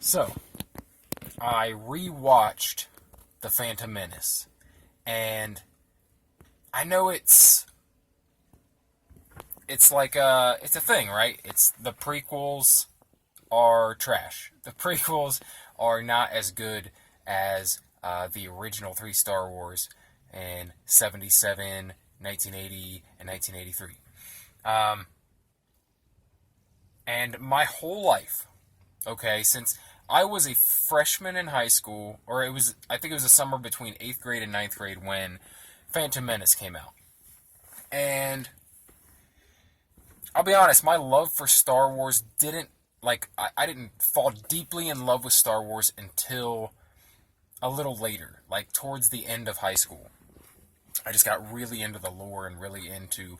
So, I rewatched The Phantom Menace, and I know it's like it's a thing, right? It's the prequels are trash. The prequels are not as good as the original three Star Wars in 77, 1980, and 1983. Um, and my whole life, okay, since I was a freshman in high school, or I think it was the summer between 8th grade and ninth grade when Phantom Menace came out. And I'll be honest, my love for Star Wars I didn't fall deeply in love with Star Wars until a little later, like towards the end of high school. I just got really into the lore and really into,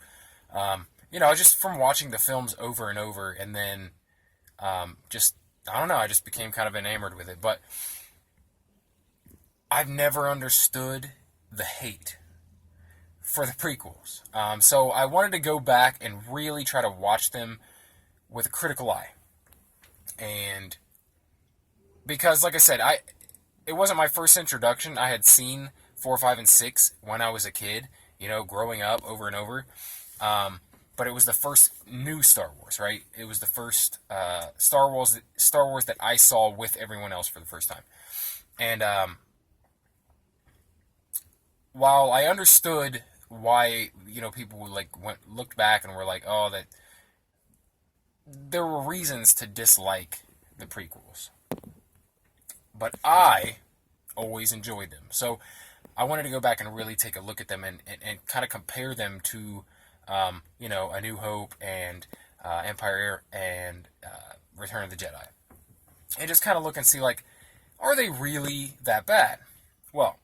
just from watching the films over and over, and then I don't know, I just became kind of enamored with it. But I've never understood the hate for the prequels. So I wanted to go back and really try to watch them with a critical eye. And because, like I said, it wasn't my first introduction. I had seen 4, 5, and 6 when I was a kid, growing up over and over. But it was the first new Star Wars, right? It was the first Star Wars that I saw with everyone else for the first time. And while I understood why people looked back and were like, oh, that there were reasons to dislike the prequels, but I always enjoyed them. So I wanted to go back and really take a look at them and kind of compare them to A New Hope and Empire and Return of the Jedi, and just kind of look and see, like, are they really that bad? Well,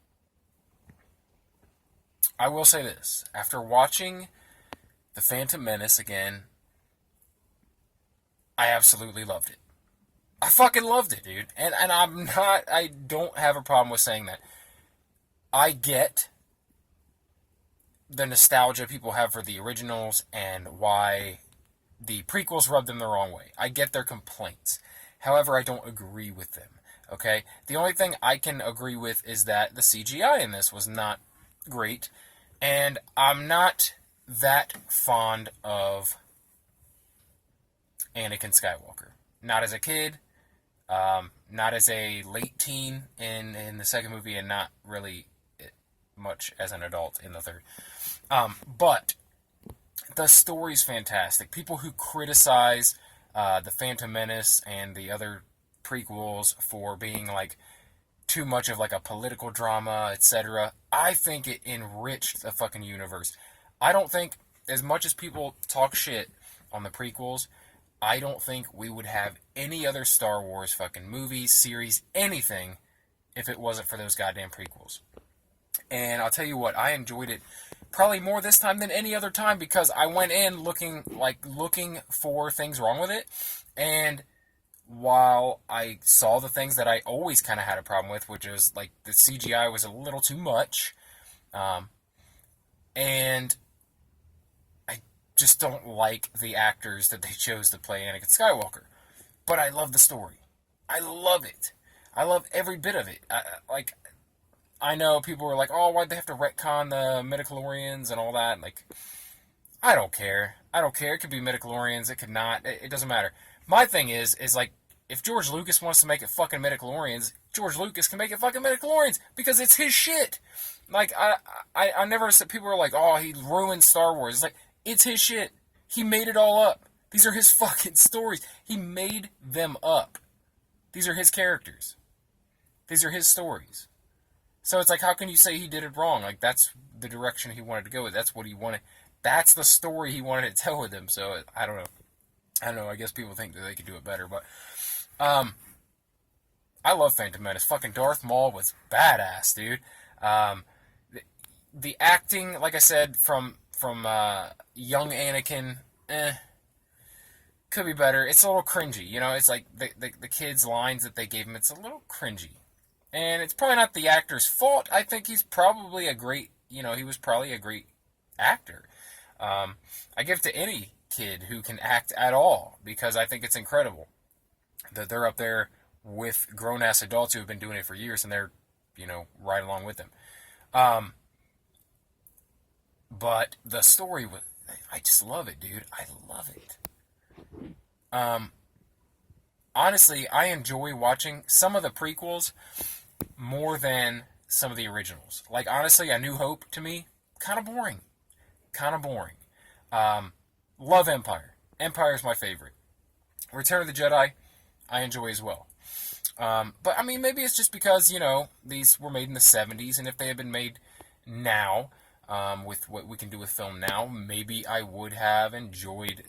I will say this. After watching The Phantom Menace again, I absolutely loved it. I fucking loved it, dude. And I don't have a problem with saying that. I get the nostalgia people have for the originals and why the prequels rub them the wrong way. I get their complaints. However, I don't agree with them. Okay? The only thing I can agree with is that the CGI in this was not great. And I'm not that fond of Anakin Skywalker. Not as a kid, not as a late teen in the second movie, and not really much as an adult in the third. But the story's fantastic. People who criticize the Phantom Menace and the other prequels for being like too much of like a political drama, etc. I think it enriched the fucking universe. I don't think, as much as people talk shit on the prequels, I don't think we would have any other Star Wars fucking movies, series, anything, if it wasn't for those goddamn prequels. And I'll tell you what, I enjoyed it probably more this time than any other time because I went in looking for things wrong with it. And while I saw the things that I always kind of had a problem with, which is like the CGI was a little too much, and I just don't like the actors that they chose to play Anakin Skywalker. But I love the story. I love it. I love every bit of it. I know people were like, oh, why'd they have to retcon the midichlorians and all that? Like, I don't care. I don't care. It could be midichlorians. It could not. It doesn't matter. My thing is like, if George Lucas wants to make it fucking midichlorians, George Lucas can make it fucking midichlorians because it's his shit. Like, I never said, people were like, oh, he ruined Star Wars. It's like, it's his shit. He made it all up. These are his fucking stories. He made them up. These are his characters. These are his stories. So it's like, how can you say he did it wrong? Like, that's the direction he wanted to go with. That's what he wanted. That's the story he wanted to tell with them. So I don't know. I guess people think that they could do it better, but I love Phantom Menace. Fucking Darth Maul was badass, dude. The acting, like I said, from young Anakin, could be better. It's a little cringy, It's like the kids' lines that they gave him. It's a little cringy. And it's probably not the actor's fault. I think he's probably he was probably a great actor. I give it to any kid who can act at all because I think it's incredible that they're up there with grown-ass adults who have been doing it for years, and they're, right along with them. Um, but the story was, I just love it, dude. I love it. Um, Honestly, I enjoy watching some of the prequels more than some of the originals. Like, honestly, A New Hope, to me, kind of boring. Kind of boring. Um, Love Empire. Empire is my favorite. Return of the Jedi, I enjoy as well. But, I mean, maybe it's just because, these were made in the 70s, and if they had been made now, with what we can do with film now, maybe I would have enjoyed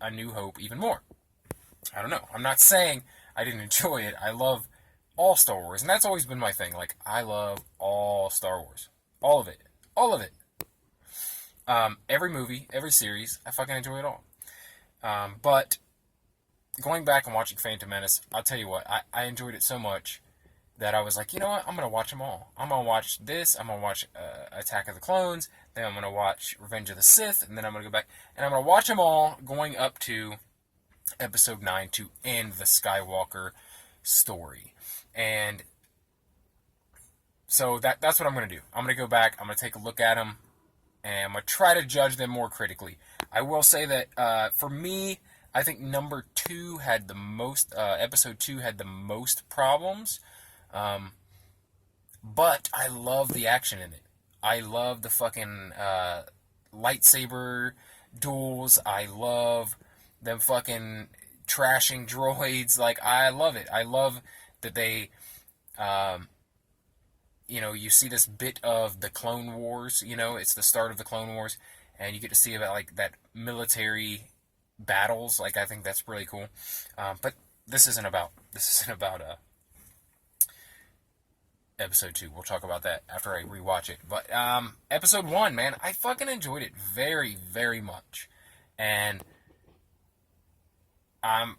A New Hope even more. I don't know. I'm not saying I didn't enjoy it. I love all Star Wars, and that's always been my thing. Like, I love all Star Wars. All of it. All of it. Every movie, every series, I fucking enjoy it all. But going back and watching Phantom Menace, I'll tell you what, I enjoyed it so much that I was like, you know what, I'm going to watch them all. I'm going to watch this, I'm going to watch Attack of the Clones, then I'm going to watch Revenge of the Sith, and then I'm going to go back, and I'm going to watch them all going up to Episode 9 to end the Skywalker story. And so that's what I'm going to do. I'm going to go back, I'm going to take a look at them, and I'm going to try to judge them more critically. I will say that for me, I think number 2 had the most, Episode 2 had the most problems. But I love the action in it. I love the fucking lightsaber duels. I love them fucking trashing droids. Like, I love it. I love that they, you see this bit of the Clone Wars. It's the start of the Clone Wars, and you get to see about like that military battles. Like, I think that's really cool. But this isn't about Episode 2. We'll talk about that after I rewatch it. But Episode 1, man, I fucking enjoyed it very, very much. And I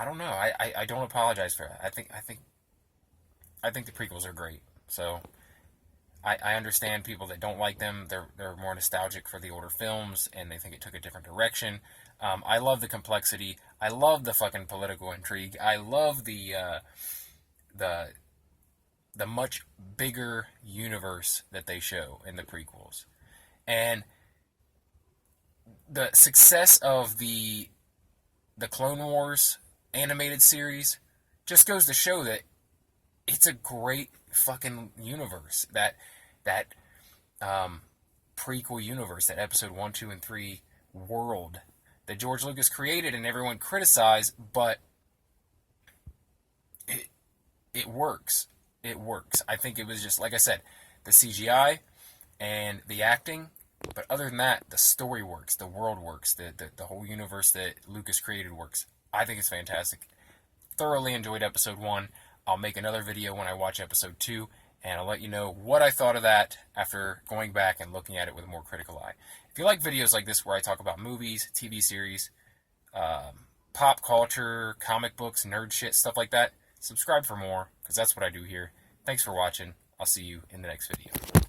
don't know. I don't apologize for that. I think the prequels are great. So I understand people that don't like them. They're more nostalgic for the older films, and they think it took a different direction. I love the complexity. I love the fucking political intrigue. I love the much bigger universe that they show in the prequels. And the success of the Clone Wars animated series just goes to show that it's a great fucking universe. That prequel universe, that Episode 1, 2, and 3 world that George Lucas created and everyone criticized, but it works. It works. I think it was just, like I said, the CGI and the acting, but other than that, the story works, the world works, the whole universe that Lucas created works. I think it's fantastic. Thoroughly enjoyed Episode 1. I'll make another video when I watch Episode 2, and I'll let you know what I thought of that after going back and looking at it with a more critical eye. If you like videos like this where I talk about movies, TV series, pop culture, comic books, nerd shit, stuff like that, subscribe for more, because that's what I do here. Thanks for watching. I'll see you in the next video.